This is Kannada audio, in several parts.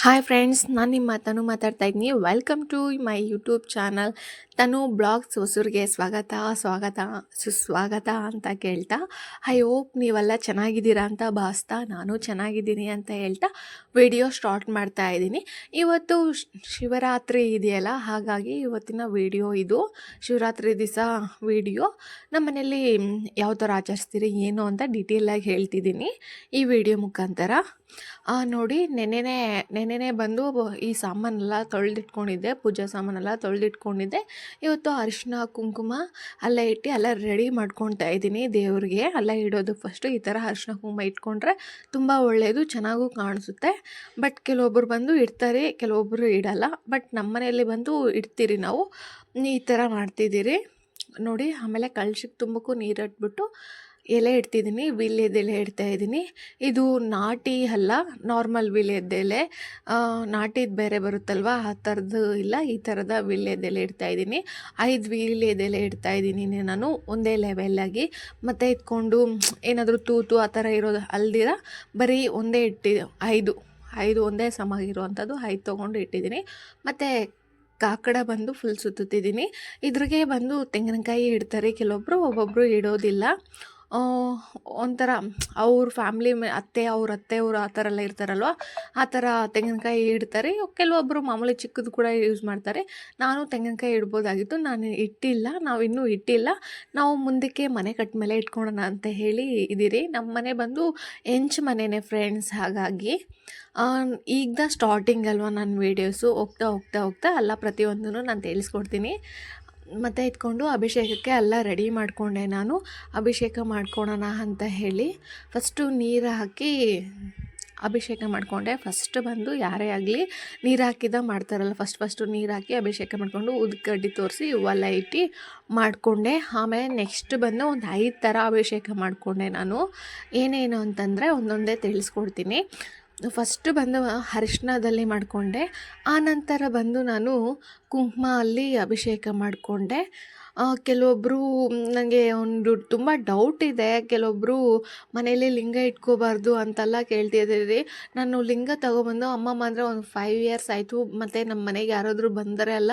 ಹಾಯ್ ಫ್ರೆಂಡ್ಸ್, ನಾನು ನಿಮ್ಮ ತನು ಮಾತಾಡ್ತಾ ಇದ್ದೀನಿ. Welcome to my YouTube channel Tanu blogs. ಹೊಸೂರಿಗೆ ಸುಸ್ವಾಗತ ಅಂತ ಕೇಳ್ತಾ, ಐ ಹೋಪ್ ನೀವೆಲ್ಲ ಚೆನ್ನಾಗಿದ್ದೀರಾ ಅಂತ ಭಾವಿಸ್ತಾ ನಾನು ಚೆನ್ನಾಗಿದ್ದೀನಿ ಅಂತ ಹೇಳ್ತಾ ವಿಡಿಯೋ ಸ್ಟಾರ್ಟ್ ಮಾಡ್ತಾ ಇದ್ದೀನಿ. ಇವತ್ತು ಶಿವರಾತ್ರಿ ಇದೆಯಲ್ಲ, ಹಾಗಾಗಿ ಇವತ್ತಿನ ವಿಡಿಯೋ ಇದು. ಶಿವರಾತ್ರಿ ದಿವಸ ವಿಡಿಯೋ ನಮ್ಮ ಮನೇಲಿ ಯಾವ ಥರ ಆಚರಿಸ್ತೀರಿ ಏನು ಅಂತ ಡೀಟೇಲಾಗಿ ಹೇಳ್ತಿದ್ದೀನಿ ಈ ವಿಡಿಯೋ ಮುಖಾಂತರ. ನೋಡಿ, ನೆನ್ನೆನೇ ಬಂದು ಈ ಸಾಮಾನೆಲ್ಲ ತೊಳೆದಿಟ್ಕೊಂಡಿದ್ದೆ, ಪೂಜಾ ಸಾಮಾನೆಲ್ಲ ತೊಳೆದಿಟ್ಕೊಂಡಿದ್ದೆ. ಇವತ್ತು ಅರಿಶಿನ ಕುಂಕುಮ ಎಲ್ಲ ಇಟ್ಟು ಎಲ್ಲ ರೆಡಿ ಮಾಡ್ಕೊತಾ ಇದ್ದೀನಿ ದೇವ್ರಿಗೆ. ಎಲ್ಲ ಇಡೋದು ಫಸ್ಟು ಈ ಥರ ಅರಿಶಿನ ಕುಂಕುಮ ಇಟ್ಕೊಂಡ್ರೆ ತುಂಬ ಒಳ್ಳೆಯದು, ಚೆನ್ನಾಗೂ ಕಾಣಿಸುತ್ತೆ. ಬಟ್ ಕೆಲವೊಬ್ಬರು ಬಂದು ಇಡ್ತಾರೆ, ಕೆಲವೊಬ್ಬರು ಇಡಲ್ಲ. ಬಟ್ ನಮ್ಮ ಮನೆಯಲ್ಲಿ ಬಂದು ಇಡ್ತೀರಿ ನಾವು. ಈ ಥರ ಮಾಡ್ತಿದ್ದೀರಿ ನೋಡಿ. ಆಮೇಲೆ ಕಳ್ಶಕ್ಕೆ ತುಂಬಕ್ಕೂ ನೀರು ಇಟ್ಬಿಟ್ಟು ಎಲೆ ಇಡ್ತಿದ್ದೀನಿ, ವೀಳ್ಯದೆಲೆ ಇಡ್ತಾಯಿದ್ದೀನಿ. ಇದು ನಾಟಿ ಅಲ್ಲ, ನಾರ್ಮಲ್ ವೀಳ್ಯದೆಲೆ. ನಾಟಿದು ಬೇರೆ ಬರುತ್ತಲ್ವ, ಆ ಥರದ್ದು ಇಲ್ಲ, ಈ ಥರದ ವೀಳ್ಯದೆಲೆ ಇಡ್ತಾಯಿದ್ದೀನಿ. 5 ವೀಳ್ಯದೆಲೆ ಇಡ್ತಾಯಿದ್ದೀನಿ ನಾನು ಒಂದೇ ಲೆವೆಲ್ಲಾಗಿ. ಮತ್ತು ಇಟ್ಕೊಂಡು ಏನಾದರೂ ತೂತು ಆ ಥರ ಇರೋದು ಅಲ್ದಿರ ಬರೀ ಒಂದೇ ಐದು ಒಂದೇ ಸಮ ಇರುವಂಥದ್ದು 5 ತೊಗೊಂಡು ಇಟ್ಟಿದ್ದೀನಿ. ಮತ್ತು ಕಾಕಡ ಬಂದು ಫುಲ್ ಸುತ್ತುತ್ತಿದ್ದೀನಿ. ಇದ್ರಿಗೆ ಬಂದು ತೆಂಗಿನಕಾಯಿ ಇಡ್ತಾರೆ ಕೆಲವೊಬ್ಬರು, ಒಬ್ಬೊಬ್ಬರು ಇಡೋದಿಲ್ಲ. ಒಂಥರ ಅವ್ರ ಫ್ಯಾಮ್ಲಿ ಅವ್ರ ಅತ್ತೆಯವರು ಆ ಥರ ಎಲ್ಲ ಇರ್ತಾರಲ್ವ, ಆ ಥರ ತೆಂಗಿನಕಾಯಿ ಇಡ್ತಾರೆ. ಕೆಲವೊಬ್ಬರು ಮಾಮೂಲಿ ಚಿಕ್ಕದು ಕೂಡ ಯೂಸ್ ಮಾಡ್ತಾರೆ. ನಾನು ತೆಂಗಿನಕಾಯಿ ಇಡ್ಬೋದಾಗಿತ್ತು, ನಾನು ಇಟ್ಟಿಲ್ಲ, ನಾವಿನ್ನೂ ಇಟ್ಟಿಲ್ಲ. ನಾವು ಮುಂದಕ್ಕೆ ಮನೆ ಕಟ್ಟ ಮೇಲೆ ಇಟ್ಕೊಳ್ಳೋಣ ಅಂತ ಹೇಳಿ ಇದ್ದೀರಿ. ನಮ್ಮ ಮನೆ ಬಂದು ಹೆಂಚು ಮನೆಯೇ ಫ್ರೆಂಡ್ಸ್, ಹಾಗಾಗಿ ಈಗ ಸ್ಟಾರ್ಟಿಂಗ್ ಅಲ್ವ ನನ್ನ ವೀಡಿಯೋಸು. ಹೋಗ್ತಾ ಎಲ್ಲ ಪ್ರತಿಯೊಂದೂ ನಾನು ತಿಳಿಸ್ಕೊಡ್ತೀನಿ. ಮತ್ತು ಇಟ್ಕೊಂಡು ಅಭಿಷೇಕಕ್ಕೆ ಎಲ್ಲ ರೆಡಿ ಮಾಡಿಕೊಂಡೆ ನಾನು. ಅಭಿಷೇಕ ಮಾಡ್ಕೊಳ್ಳೋಣ ಅಂತ ಹೇಳಿ ಫಸ್ಟು ನೀರು ಹಾಕಿ ಅಭಿಷೇಕ ಮಾಡಿಕೊಂಡೆ. ಫಸ್ಟ್ ಬಂದು ಯಾರೇ ಆಗಲಿ ನೀರು ಹಾಕಿದ ಮಾಡ್ತಾರಲ್ಲ, ಫಸ್ಟು ನೀರು ಹಾಕಿ ಅಭಿಷೇಕ ಮಾಡಿಕೊಂಡು ಉದ್ಕಡ್ಡಿ ತೋರಿಸಿ ಹೂವೆಲ್ಲ ಇಟ್ಟು ಮಾಡಿಕೊಂಡೆ. ಆಮೇಲೆ ನೆಕ್ಸ್ಟ್ ಬಂದು ಒಂದು 5 ಥರ ಅಭಿಷೇಕ ಮಾಡಿಕೊಂಡೆ ನಾನು. ಏನೇನು ಅಂತಂದರೆ ಒಂದೊಂದೇ ತಿಳಿಸ್ಕೊಡ್ತೀನಿ. ಫಸ್ಟ್ ಬಂದು ಅರಿಶಿನದಲ್ಲಿ ಮಾಡಿಕೊಂಡೆ. ಆನಂತರ ಬಂದು ನಾನು ಕುಂಕುಮ ಅಲ್ಲಿ ಅಭಿಷೇಕ ಮಾಡಿಕೊಂಡೆ. ಕೆಲವೊಬ್ಬರು ನನಗೆ ಒಂದು ತುಂಬ ಡೌಟ್ ಇದೆ, ಕೆಲವೊಬ್ಬರು ಮನೇಲಿ ಲಿಂಗ ಇಟ್ಕೋಬಾರ್ದು ಅಂತೆಲ್ಲ ಕೇಳ್ತಿದ್ದೀರಿ. ನಾನು ಲಿಂಗ ತೊಗೊಬಂದು ಅಮ್ಮಮ್ಮ ಅಂದರೆ ಒಂದು 5 ಇಯರ್ಸ್ ಆಯಿತು. ಮತ್ತು ನಮ್ಮ ಮನೆಗೆ ಯಾರಾದರೂ ಬಂದರೆ ಅಲ್ಲ,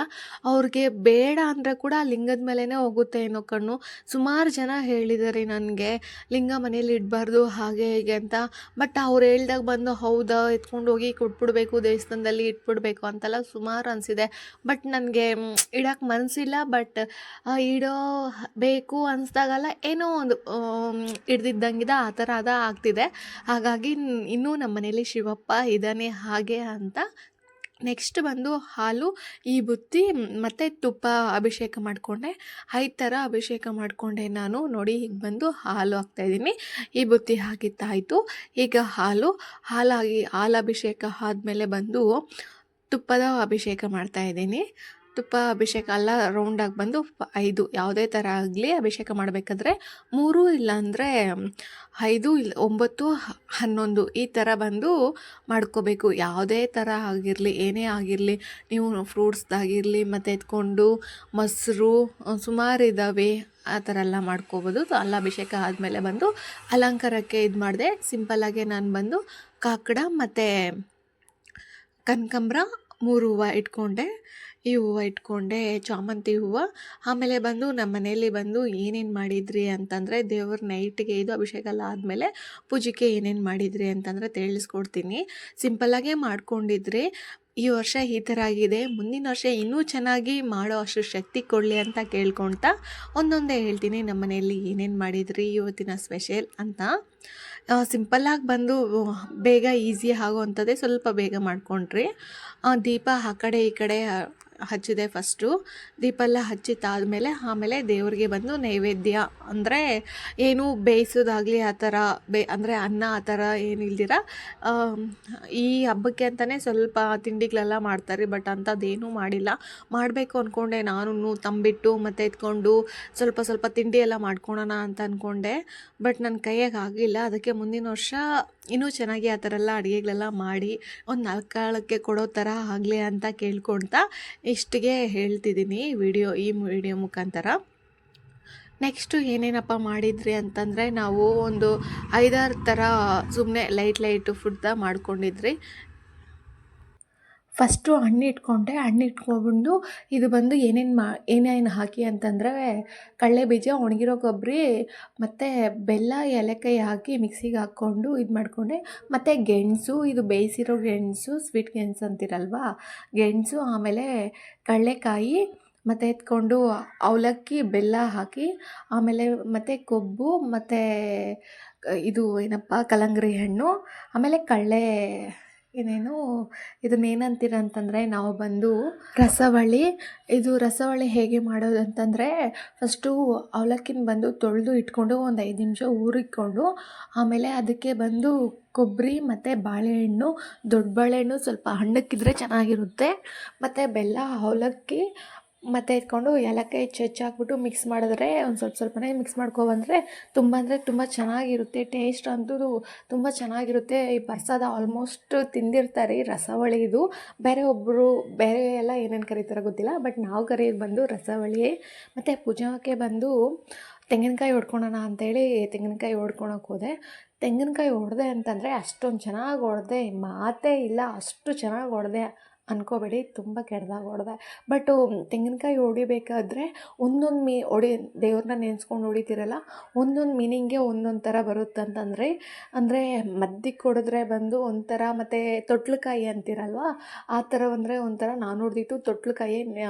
ಅವ್ರಿಗೆ ಬೇಡ ಅಂದರೆ ಕೂಡ ಲಿಂಗದ ಮೇಲೇ ಹೋಗುತ್ತೆ ಏನೋ ಕಣ್ಣು. ಸುಮಾರು ಜನ ಹೇಳಿದ್ದಾರೆ ನನಗೆ ಲಿಂಗ ಮನೇಲಿ ಇಡಬಾರ್ದು ಹಾಗೆ ಹೀಗೆ ಅಂತ. ಬಟ್ ಅವ್ರು ಹೇಳ್ದಾಗ ಬಂದು ಹೌದಾ, ಎತ್ಕೊಂಡು ಹೋಗಿ ಕೊಟ್ಬಿಡ್ಬೇಕು, ದೇವಸ್ಥಾನದಲ್ಲಿ ಇಟ್ಬಿಡ್ಬೇಕು ಅಂತೆಲ್ಲ ಸುಮಾರು ಅನಿಸಿದೆ. ಬಟ್ ನನಗೆ ಇಡೋಕ್ಕೆ ಮನಸ್ಸಿಲ್ಲ. ಬಟ್ ಇಡೋ ಬೇಕು ಅನಿಸ್ದಾಗಲ್ಲ ಏನೋ ಒಂದು ಹಿಡ್ದಿದ್ದಂಗಿದೆ, ಆ ಥರ ಆಗ್ತಿದೆ. ಹಾಗಾಗಿ ಇನ್ನೂ ನಮ್ಮ ಮನೇಲಿ ಶಿವಪ್ಪ ಇದ್ದಾನೆ ಹಾಗೆ ಅಂತ. ನೆಕ್ಸ್ಟ್ ಬಂದು ಹಾಲು, ಈ ಬುತ್ತಿ ಮತ್ತು ತುಪ್ಪ ಅಭಿಷೇಕ ಮಾಡಿಕೊಂಡೆ. 5 ಥರ ಅಭಿಷೇಕ ಮಾಡಿಕೊಂಡೆ ನಾನು. ನೋಡಿ, ಈಗ ಬಂದು ಹಾಲು ಹಾಕ್ತಾಯಿದ್ದೀನಿ. ಈ ಬುತ್ತಿ ಹಾಕಿತ್ತಾಯಿತು. ಈಗ ಹಾಲು ಅಭಿಷೇಕ ಆದಮೇಲೆ ಬಂದು ತುಪ್ಪದ ಅಭಿಷೇಕ ಮಾಡ್ತಾಯಿದ್ದೀನಿ. ತುಪ್ಪ ಅಭಿಷೇಕ ಎಲ್ಲ ರೌಂಡಾಗಿ ಬಂದು 5 ಯಾವುದೇ ಥರ ಆಗಲಿ ಅಭಿಷೇಕ ಮಾಡಬೇಕಾದ್ರೆ 3 ಇಲ್ಲಾಂದರೆ 5 ಇಲ್ಲ 9 11 ಈ ಥರ ಬಂದು ಮಾಡ್ಕೋಬೇಕು. ಯಾವುದೇ ಥರ ಆಗಿರಲಿ, ಏನೇ ಆಗಿರಲಿ, ನೀವು ಫ್ರೂಟ್ಸ್ದಾಗಿರಲಿ ಮತ್ತು ಎತ್ಕೊಂಡು ಮೊಸರು ಸುಮಾರು ಇದ್ದಾವೆ, ಆ ಥರ ಎಲ್ಲ ಮಾಡ್ಕೋಬೋದು. ಎಲ್ಲ ಅಭಿಷೇಕ ಆದಮೇಲೆ ಬಂದು ಅಲಂಕಾರಕ್ಕೆ ಇದು ಮಾಡಿದೆ. ಸಿಂಪಲ್ಲಾಗೆ ನಾನು ಬಂದು ಕಾಕಡ ಮತ್ತು ಕನಕಾಂಬ್ರ 3 ಹೂವು ಇಟ್ಕೊಂಡೆ. ಈ ಹೂವು ಇಟ್ಕೊಂಡೆ, ಚಾಮಂತಿ ಹೂವು. ಆಮೇಲೆ ಬಂದು ನಮ್ಮ ಮನೇಲಿ ಬಂದು ಏನೇನು ಮಾಡಿದ್ರಿ ಅಂತಂದರೆ, ದೇವ್ರ ನೈಟ್ಗೆ ಇದು ಅಭಿಷೇಕ ಎಲ್ಲ ಆದಮೇಲೆ ಪೂಜೆಗೆ ಏನೇನು ಮಾಡಿದ್ರಿ ಅಂತಂದರೆ ತಿಳಿಸ್ಕೊಡ್ತೀನಿ. ಸಿಂಪಲ್ಲಾಗೇ ಮಾಡ್ಕೊಂಡಿದ್ರಿ. ಈ ವರ್ಷ ಈ ಥರ ಆಗಿದೆ, ಮುಂದಿನ ವರ್ಷ ಇನ್ನೂ ಚೆನ್ನಾಗಿ ಮಾಡೋ ಅಷ್ಟು ಶಕ್ತಿ ಕೊಡಲಿ ಅಂತ ಕೇಳ್ಕೊಳ್ತಾ ಒಂದೊಂದೇ ಹೇಳ್ತೀನಿ ನಮ್ಮ ಮನೆಯಲ್ಲಿ ಏನೇನು ಮಾಡಿದ್ರಿ ಇವತ್ತಿನ ಸ್ಪೆಷಲ್ ಅಂತ. ಸಿಂಪಲ್ಲಾಗಿ ಬಂದು ಬೇಗ ಈಸಿ ಆಗೋವಂಥದ್ದೇ ಸ್ವಲ್ಪ ಬೇಗ ಮಾಡ್ಕೊಂಡ್ರಿ. ದೀಪ ಆ ಕಡೆ ಈ ಕಡೆ ಹಚ್ಚಿದೆ. ಫಸ್ಟು ದೀಪ ಎಲ್ಲ ಹಚ್ಚಿದ್ದಾದಮೇಲೆ ಆಮೇಲೆ ದೇವ್ರಿಗೆ ಬಂದು ನೈವೇದ್ಯ ಅಂದರೆ ಏನು ಬೇಯಿಸೋದಾಗಲಿ ಆ ಥರ ಅಂದರೆ ಅನ್ನ ಆ ಥರ ಏನಿಲ್ದಿರ ಈ ಹಬ್ಬಕ್ಕೆ ಅಂತಲೇ ಸ್ವಲ್ಪ ತಿಂಡಿಗಳೆಲ್ಲ ಮಾಡ್ತಾರೆ. ಬಟ್ ಅಂಥದ್ದೇನೂ ಮಾಡಿಲ್ಲ. ಮಾಡಬೇಕು ಅಂದ್ಕೊಂಡೆ ನಾನು, ತಂಬಿಟ್ಟು ಮತ್ತು ಎತ್ಕೊಂಡು ಸ್ವಲ್ಪ ತಿಂಡಿ ಎಲ್ಲ ಮಾಡ್ಕೊಳೋಣ ಅಂತ ಅಂದ್ಕೊಂಡೆ. ಬಟ್ ನನ್ನ ಕೈಯಾಗೆ ಆಗಿಲ್ಲ. ಅದಕ್ಕೆ ಮುಂದಿನ ವರ್ಷ ಇನ್ನೂ ಚೆನ್ನಾಗಿ ಆ ಥರ ಎಲ್ಲ ಅಡುಗೆಗಳೆಲ್ಲ ಮಾಡಿ ಒಂದು 4 ಕಾಲಕ್ಕೆ ಕೊಡೋ ಥರ ಆಗಲಿ ಅಂತ ಕೇಳ್ಕೊಳ್ತಾ ಇಷ್ಟಿಗೆ ಹೇಳ್ತಿದ್ದೀನಿ ಈ ವಿಡಿಯೋ ಮುಖಾಂತರ. ನೆಕ್ಸ್ಟು ಏನೇನಪ್ಪ ಮಾಡಿದ್ರಿ ಅಂತಂದರೆ, ನಾವು ಒಂದು 5-6 ಥರ ಸುಮ್ಮನೆ ಲೈಟ್ ಫುಡ್ದ ಮಾಡ್ಕೊಂಡಿದ್ರಿ. ಫಸ್ಟು ಹಣ್ಣು ಇಟ್ಕೊಂಡೆ. ಹಣ್ಣು ಇಟ್ಕೊಂಡ್ಬಂದು ಇದು ಬಂದು ಏನೇನು ಹಾಕಿ ಅಂತಂದರೆ ಕಡಲೆ ಬೀಜ, ಒಣಗಿರೋ ಕೊಬ್ಬರಿ ಮತ್ತು ಬೆಲ್ಲ, ಏಲಕ್ಕಾಯಿ ಹಾಕಿ ಮಿಕ್ಸಿಗೆ ಹಾಕ್ಕೊಂಡು ಇದು ಮಾಡಿಕೊಂಡೆ. ಮತ್ತು ಗೆಣಸು, ಇದು ಬೇಯಿಸಿರೋ ಗೆಣಸು, ಸ್ವೀಟ್ ಗೆಣಸು ಅಂತೀರಲ್ವ, ಗೆಣಸು, ಆಮೇಲೆ ಕಡಲೆಕಾಯಿ ಮತ್ತು ಎತ್ಕೊಂಡು ಅವಲಕ್ಕಿ, ಬೆಲ್ಲ ಹಾಕಿ, ಆಮೇಲೆ ಮತ್ತು ಕೊಬ್ಬು ಮತ್ತು ಇದು ಏನಪ್ಪ ಕಲ್ಲಂಗಡಿ ಹಣ್ಣು, ಆಮೇಲೆ ಏನೇನು ಇದನ್ನೇನಂತೀರ ಅಂತಂದರೆ ನಾವು ಬಂದು ರಸವಳಿ. ಇದು ರಸವಳಿ ಹೇಗೆ ಮಾಡೋದು ಅಂತಂದರೆ ಫಸ್ಟು ಅವಲಕ್ಕಿನ ಬಂದು ತೊಳೆದು ಇಟ್ಕೊಂಡು ಒಂದು 5 ನಿಮಿಷ ಊರಿಟ್ಕೊಂಡು, ಆಮೇಲೆ ಅದಕ್ಕೆ ಬಂದು ಕೊಬ್ಬರಿ ಮತ್ತು ಬಾಳೆಹಣ್ಣು, ದೊಡ್ಡ ಬಾಳೆಹಣ್ಣು ಸ್ವಲ್ಪ ಹಣ್ಣಕ್ಕಿದ್ರೆ ಚೆನ್ನಾಗಿರುತ್ತೆ, ಮತ್ತು ಬೆಲ್ಲ, ಅವಲಕ್ಕಿ ಮತ್ತು ಎತ್ಕೊಂಡು ಏಲಕ್ಕಾಯಿ ಹಾಕ್ಬಿಟ್ಟು ಮಿಕ್ಸ್ ಮಾಡಿದ್ರೆ ಒಂದು ಸ್ವಲ್ಪನೇ ಮಿಕ್ಸ್ ಮಾಡ್ಕೊಬಂದರೆ ತುಂಬ ಅಂದರೆ ತುಂಬ ಚೆನ್ನಾಗಿರುತ್ತೆ. ಟೇಸ್ಟ್ ಅಂತೂ ತುಂಬ ಚೆನ್ನಾಗಿರುತ್ತೆ. ಈ ಪ್ರಸಾದ ಆಲ್ಮೋಸ್ಟ್ ತಿಂದಿರ್ತಾರೆ ಈ ರಸವಳಿದು. ಬೇರೆ ಎಲ್ಲ ಏನೇನು ಕರೀತಾರೋ ಗೊತ್ತಿಲ್ಲ, ಬಟ್ ನಾವು ಕರೆಯೋದು ಬಂದು ರಸವಳಿ. ಮತ್ತು ಪೂಜಾಕ್ಕೆ ಬಂದು ತೆಂಗಿನಕಾಯಿ ಹೊಡ್ಕೊಳೋಣ ಅಂತೇಳಿ ತೆಂಗಿನಕಾಯಿ ಹೊಡ್ಕೊಳಕ್ಕೆ ಹೋದೆ. ತೆಂಗಿನಕಾಯಿ ಹೊಡೆದೆ ಅಂತಂದರೆ ಅಷ್ಟೊಂದು ಚೆನ್ನಾಗಿ ಹೊಡೆದೆ, ಮಾತೇ ಇಲ್ಲ, ಅಷ್ಟು ಚೆನ್ನಾಗಿ ಹೊಡೆದೆ ಅಂದ್ಕೋಬೇಡಿ, ತುಂಬ ಕೆಟ್ಟದಾಗಿ ಹೊಡೆದೆ. ಬಟ್ಟು ತೆಂಗಿನಕಾಯಿ ಹೊಡಿಬೇಕಾದ್ರೆ ಒಂದೊಂದು ದೇವ್ರನ್ನ ನೆನೆಸ್ಕೊಂಡು ಹೊಡಿತೀರಲ್ಲ, ಒಂದೊಂದು ಮೀನಿಂಗ್ಗೆ ಒಂದೊಂದು ಥರ ಬರುತ್ತಂತಂದರೆ, ಅಂದರೆ ಮಧ್ಯಕ್ಕೆ ಹೊಡೆದ್ರೆ ಬಂದು ಒಂಥರ, ಮತ್ತು ತೊಟ್ಲುಕಾಯಿ ಅಂತೀರಲ್ವ ಆ ಥರ ಬಂದರೆ ಒಂಥರ. ನಾನು ಹೊಡೆದಿತ್ತು ತೊಟ್ಲುಕಾಯಿ,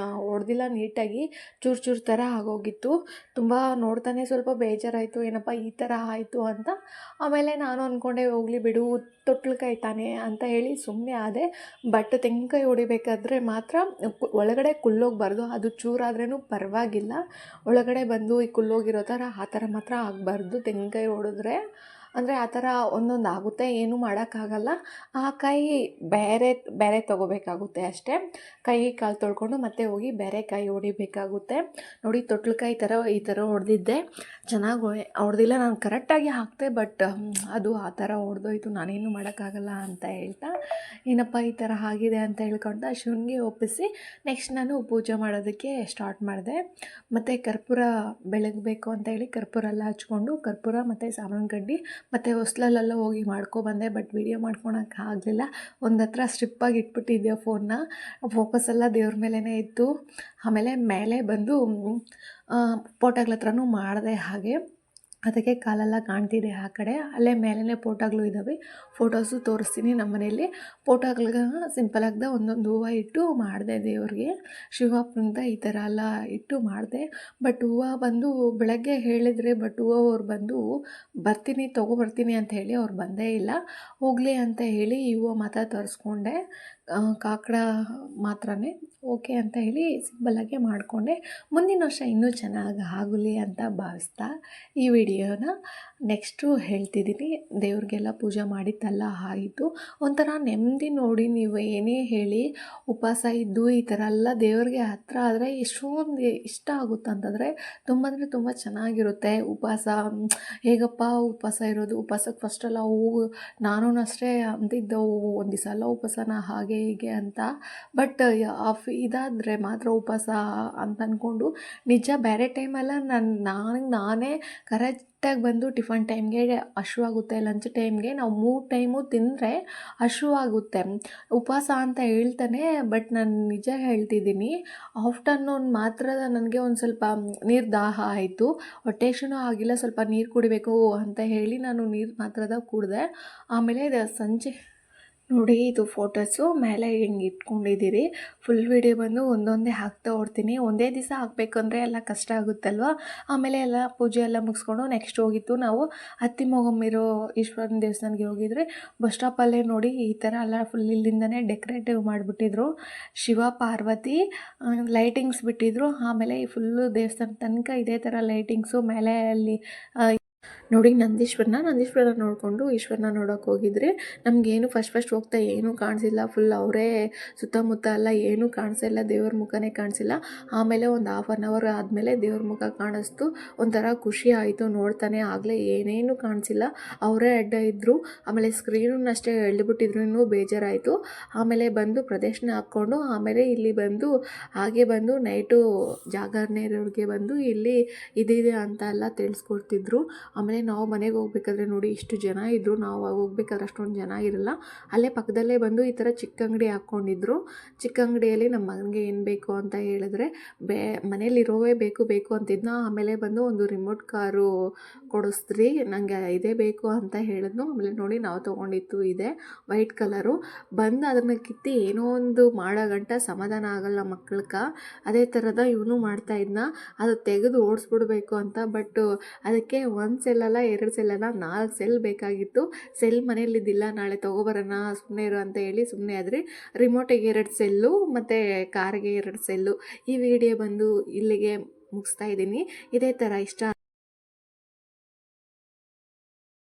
ಹೊಡೆದಿಲ್ಲ ನೀಟಾಗಿ, ಚೂರು ಥರ ಆಗೋಗಿತ್ತು. ತುಂಬ ನೋಡ್ತಾನೆ ಸ್ವಲ್ಪ ಬೇಜಾರಾಯಿತು, ಏನಪ್ಪ ಈ ಥರ ಆಯಿತು ಅಂತ. ಆಮೇಲೆ ನಾನು ಅಂದ್ಕೊಂಡೆ ಹೋಗಲಿ ಬಿಡು, ತೊಟ್ಲುಕಾಯಿ ತಾನೆ ಅಂತ ಹೇಳಿ ಸುಮ್ಮನೆ ಆದೆ. ಬಟ್ ತೆಂಗಿನಕಾಯಿ ಹೊಡಿಬೇಕಾದ್ರೆ ಮಾತ್ರ ಒಳಗಡೆ ಕುಲ್ಲೋಗಬಾರ್ದು, ಅದು ಚೂರಾದ್ರೂ ಪರವಾಗಿಲ್ಲ, ಒಳಗಡೆ ಬಂದು ಈ ಕುಲ್ಲೋಗಿರೋ ಥರ ಆ ಥರ ಮಾತ್ರ ಆಗಬಾರ್ದು ತೆಂಗಿನಕಾಯಿ ಹೊಡೆದ್ರೆ. ಅಂದರೆ ಆ ಥರ ಒಂದೊಂದು ಆಗುತ್ತೆ, ಏನೂ ಮಾಡೋಕ್ಕಾಗಲ್ಲ. ಆ ಕಾಯಿ ಬೇರೆ ತೊಗೋಬೇಕಾಗುತ್ತೆ ಅಷ್ಟೇ. ಕೈ ಕಾಲು ತೊಳ್ಕೊಂಡು ಮತ್ತೆ ಹೋಗಿ ಬೇರೆ ಕಾಯಿ ಹೊಡಿಬೇಕಾಗುತ್ತೆ. ನೋಡಿ ತೊಟ್ಲುಕಾಯಿ ಈ ಥರ ಹೊಡೆದಿದ್ದೆ, ಚೆನ್ನಾಗಿ ಹೊಡೆದಿಲ್ಲ, ನಾನು ಕರೆಕ್ಟಾಗಿ ಹಾಕ್ತೆ, ಬಟ್ ಅದು ಆ ಥರ ಹೊಡೆದೋಯ್ತು, ನಾನೇನು ಮಾಡೋಕ್ಕಾಗಲ್ಲ ಅಂತ ಹೇಳ್ತಾ, ಏನಪ್ಪ ಈ ಥರ ಆಗಿದೆ ಅಂತ ಹೇಳ್ಕೊಂಡು ಶಿವನಿಗೆ ಒಪ್ಪಿಸಿ ನೆಕ್ಸ್ಟ್ ನಾನು ಪೂಜೆ ಮಾಡೋದಕ್ಕೆ ಸ್ಟಾರ್ಟ್ ಮಾಡಿದೆ. ಮತ್ತು ಕರ್ಪೂರ ಬೆಳಗಬೇಕು ಅಂತ ಹೇಳಿ ಕರ್ಪೂರ ಎಲ್ಲ ಹಚ್ಕೊಂಡು, ಕರ್ಪೂರ ಮತ್ತು ಸಾಮಾನು ಕಡ್ಡಿ ಮತ್ತು ಹೊಸ್ಲಲ್ಲೆಲ್ಲ ಹೋಗಿ ಮಾಡ್ಕೊಬಂದೆ. ಬಟ್ ವೀಡಿಯೋ ಮಾಡ್ಕೊಳಕ್ಕೆ ಆಗಲಿಲ್ಲ, ಒಂದು ಹತ್ರ ಸ್ಟ್ರಿಪ್ಪಾಗಿ ಇಟ್ಬಿಟ್ಟಿದ್ದೆ ಫೋನ್ನ, ಫೋಕಸ್ ಎಲ್ಲ ದೇವ್ರ ಮೇಲೇ ಇತ್ತು. ಆಮೇಲೆ ಮೇಲೆ ಬಂದು ಫೋಟೋಗಳ ಹತ್ರನೂ ಮಾಡಿದೆ ಹಾಗೆ, ಅದಕ್ಕೆ ಕಾಲೆಲ್ಲ ಕಾಣ್ತಿದೆ ಆ ಕಡೆ. ಅಲ್ಲೇ ಮೇಲೇ ಫೋಟೋಗಳು ಇದ್ದಾವೆ, ಫೋಟೋಸು ತೋರಿಸ್ತೀನಿ. ನಮ್ಮ ಮನೆಯಲ್ಲಿ ಫೋಟೋಗಳಿಗೆ ಸಿಂಪಲಾಗ್ದೆ ಒಂದೊಂದು ಹೂವು ಇಟ್ಟು ಮಾಡಿದೆ ದೇವ್ರಿಗೆ, ಶಿವಪ್ಪಂತ ಈ ಥರ ಎಲ್ಲ ಇಟ್ಟು ಮಾಡಿದೆ. ಬಟ್ ಹೂವು ಬಂದು ಬೆಳಗ್ಗೆ ಹೇಳಿದರೆ, ಬಟ್ ಹೂವು ಅವ್ರು ಬಂದು ತೊಗೊಬರ್ತೀನಿ ಅಂತ ಹೇಳಿ ಅವ್ರು ಬಂದೇ ಇಲ್ಲ. ಹೋಗಲಿ ಅಂತ ಹೇಳಿ ಈ ಹೂವು ಮಾತ್ರ ತರಿಸ್ಕೊಂಡೆ, ಕಾಕಡ ಮಾತ್ರನೇ ಓಕೆ ಅಂತ ಹೇಳಿ ಸಿಂಪಲ್ಲಾಗೆ ಮಾಡಿಕೊಂಡೆ. ಮುಂದಿನ ವರ್ಷ ಇನ್ನೂ ಚೆನ್ನಾಗಿ ಆಗಲಿ ಅಂತ ಭಾವಿಸ್ತಾ ಈ ವಿಡಿಯೋನ ನೆಕ್ಸ್ಟು ಹೇಳ್ತಿದ್ದೀನಿ. ದೇವ್ರಿಗೆಲ್ಲ ಪೂಜೆ ಮಾಡಿದ್ದೆಲ್ಲ ಆಯಿತು, ಒಂಥರ ನೆಮ್ಮದಿ. ನೋಡಿ, ನೀವು ಏನೇ ಹೇಳಿ ಉಪವಾಸ ಇದ್ದು ಈ ಥರ ಎಲ್ಲ ದೇವ್ರಿಗೆ ಹತ್ತಿರ ಆದರೆ ಎಷ್ಟೊಂದು ಇಷ್ಟ ಆಗುತ್ತೆ ಅಂತಂದರೆ ತುಂಬ ಅಂದರೆ ತುಂಬ ಚೆನ್ನಾಗಿರುತ್ತೆ. ಉಪವಾಸ ಹೇಗಪ್ಪ ಉಪವಾಸ ಇರೋದು, ಉಪವಾಸಕ್ಕೆ ಫಸ್ಟೆಲ್ಲ ನಾನು ಅಷ್ಟೇ ಅಂತಿದ್ದವು, ಒಂದು ದಿವಸ ಎಲ್ಲ ಉಪವಾಸನ ಹಾಗೆ ಹೀಗೆ ಅಂತ. ಬಟ್ ಇದಾದರೆ ಮಾತ್ರ ಉಪವಾಸ ಅಂತ ಅಂದ್ಕೊಂಡು ನಿಜ ಬೇರೆ ಟೈಮೆಲ್ಲ ನಾನೇ ಕರೆಕ್ಟಾಗಿ ಬಂದು ಟಿಫನ್ ಟೈಮ್ಗೆ ಹಶ್ವಾಗುತ್ತೆ, ಲಂಚ್ ಟೈಮ್ಗೆ ನಾವು 3 ಟೈಮು ತಿಂದರೆ ಹಶ್ವಾಗುತ್ತೆ. ಉಪವಾಸ ಅಂತ ಹೇಳ್ತಾನೆ, ಬಟ್ ನಾನು ನಿಜ ಹೇಳ್ತಿದ್ದೀನಿ, ಆಫ್ಟರ್ನೂನ್ ಮಾತ್ರ ನನಗೆ ಒಂದು ಸ್ವಲ್ಪ ನೀರು ದಾಹ ಆಯಿತು, ಹೊಟ್ಟೆ ಹಸಿನೂ ಆಗಿಲ್ಲ, ಸ್ವಲ್ಪ ನೀರು ಕುಡಿಬೇಕು ಅಂತ ಹೇಳಿ ನಾನು ನೀರು ಮಾತ್ರದ ಕುಡಿದೆ. ಆಮೇಲೆ ಸಂಜೆ ನೋಡಿ, ಇದು ಫೋಟೋಸು ಮೇಲೆ ಹಿಂಗೆ ಇಟ್ಕೊಂಡಿದ್ದೀರಿ. ಫುಲ್ ವಿಡಿಯೋ ಬಂದು ಒಂದೊಂದೇ ಹಾಕ್ತಾ ಹೋಗ್ತೀನಿ. ಒಂದೇ ದಿವಸ ಹಾಕಬೇಕಂದ್ರೆ ಎಲ್ಲ ಕಷ್ಟ ಆಗುತ್ತಲ್ವ. ಆಮೇಲೆ ಎಲ್ಲ ಪೂಜೆ ಎಲ್ಲ ಮುಗಿಸ್ಕೊಂಡು ನೆಕ್ಸ್ಟ್ ಹೋಗಿತ್ತು ನಾವು ಅತ್ತಿಮೊಗಮ್ಮಿರೋ ಈಶ್ವರನ ದೇವಸ್ಥಾನಕ್ಕೆ ಹೋಗಿದ್ರೆ, ಬಸ್ ಸ್ಟಾಪಲ್ಲೇ ನೋಡಿ ಈ ಥರ ಎಲ್ಲ ಫುಲ್ ಇಲ್ಲಿಂದನೇ ಡೆಕೋರೇಟಿವ್ ಮಾಡಿಬಿಟ್ಟಿದ್ರು, ಶಿವ ಪಾರ್ವತಿ ಲೈಟಿಂಗ್ಸ್ ಬಿಟ್ಟಿದ್ರು. ಆಮೇಲೆ ಫುಲ್ಲು ದೇವಸ್ಥಾನ ತನಕ ಇದೇ ಥರ ಲೈಟಿಂಗ್ಸು. ಮೇಲೆ ಅಲ್ಲಿ ನೋಡಿ ನಂದೀಶ್ವರನ ನೋಡಿಕೊಂಡು ಈಶ್ವರನ ನೋಡೋಕೆ ಹೋಗಿದ್ರಿ. ನಮಗೇನು ಫಸ್ಟ್ ಹೋಗ್ತಾ ಏನೂ ಕಾಣಿಸಿಲ್ಲ, ಫುಲ್ ಅವರೇ ಸುತ್ತಮುತ್ತ ಎಲ್ಲ ಏನೂ ಕಾಣಿಸಿಲ್ಲ, ದೇವ್ರ ಮುಖನೇ ಕಾಣಿಸಿಲ್ಲ. ಆಮೇಲೆ ಒಂದು 1/2 hour ಆದಮೇಲೆ ದೇವ್ರ ಮುಖ ಕಾಣಿಸ್ತು, ಒಂಥರ ಖುಷಿ ಆಯಿತು ನೋಡ್ತಾನೆ. ಆಗಲೇ ಏನೇನು ಕಾಣಿಸಿಲ್ಲ, ಅವರೇ ಅಡ್ಡ ಇದ್ದರು. ಆಮೇಲೆ ಸ್ಕ್ರೀನನ್ನು ಅಷ್ಟೇ ಎಳ್ದುಬಿಟ್ಟಿದ್ರು, ಇನ್ನೂ ಬೇಜಾರಾಯಿತು. ಆಮೇಲೆ ಬಂದು ಪ್ರದಕ್ಷಿಣೆ ಹಾಕ್ಕೊಂಡು ಆಮೇಲೆ ಇಲ್ಲಿ ಬಂದು ಹಾಗೆ ಬಂದು ನೈಟು ಜಾಗರಣೆ ಇರೋರಿಗೆ ಬಂದು ಇಲ್ಲಿ ಇದಿದೆ ಅಂತ ಎಲ್ಲ ತಿಳಿಸ್ಕೊಡ್ತಿದ್ರು. ಆಮೇಲೆ ನಾವು ಮನೆಗೆ ಹೋಗ್ಬೇಕಾದ್ರೆ ನೋಡಿ ಇಷ್ಟು ಜನ ಇದ್ದರು. ನಾವು ಹೋಗ್ಬೇಕಾದ್ರೆ ಅಷ್ಟೊಂದು ಜನ ಇರಲ್ಲ. ಅಲ್ಲೇ ಪಕ್ಕದಲ್ಲೇ ಬಂದು ಈ ಥರ ಚಿಕ್ಕ ಅಂಗಡಿ ಹಾಕ್ಕೊಂಡಿದ್ರು. ಚಿಕ್ಕ ಅಂಗಡಿಯಲ್ಲಿ ನಮ್ಮ ಮಗನಿಗೆ ಏನು ಬೇಕು ಅಂತ ಹೇಳಿದ್ರೆ ಮನೇಲಿರೋವೇ ಬೇಕು ಬೇಕು ಅಂತಿದ್ನ. ಆಮೇಲೆ ಬಂದು ಒಂದು ರಿಮೋಟ್ ಕಾರು ಕೊಡಿಸ್ದ್ರಿ, ನನಗೆ ಇದೇ ಬೇಕು ಅಂತ ಹೇಳಿದ್ನು. ಆಮೇಲೆ ನೋಡಿ ನಾವು ತೊಗೊಂಡಿತ್ತು ಇದೆ ವೈಟ್ ಕಲರು. ಬಂದು ಅದನ್ನು ಕಿತ್ತಿ ಏನೋ ಒಂದು ಮಾಡೋ ಗಂಟ ಸಮಾಧಾನ ಆಗಲ್ಲ ಮಕ್ಕಳ್ಕ. ಅದೇ ಥರದ ಇವನು ಮಾಡ್ತಾಯಿದ್ನ, ಅದು ತೆಗೆದು ಓಡಿಸ್ಬಿಡ್ಬೇಕು ಅಂತ. ಬಟ್ ಅದಕ್ಕೆ ಒಂದು ಸೆಲ್ಲಲ್ಲ 2 ಸೆಲ್ಲಲ್ಲ 4 ಸೆಲ್ ಬೇಕಾಗಿತ್ತು. ಸೆಲ್ ಮನೇಲಿದ್ದಿಲ್ಲ, ನಾಳೆ ತೊಗೊಬರೋಣ ಸುಮ್ಮನೆ ಇರು ಅಂತ ಹೇಳಿ ಸುಮ್ಮನೆ ಆದರೆ. ರಿಮೋಟಿಗೆ 2 ಸೆಲ್ಲು ಮತ್ತು ಕಾರಿಗೆ 2 ಸೆಲ್ಲು. ಈ ವಿಡಿಯೋ ಬಂದು ಇಲ್ಲಿಗೆ ಮುಗಿಸ್ತಾ ಇದ್ದೀನಿ. ಇದೇ ಥರ ಇಷ್ಟ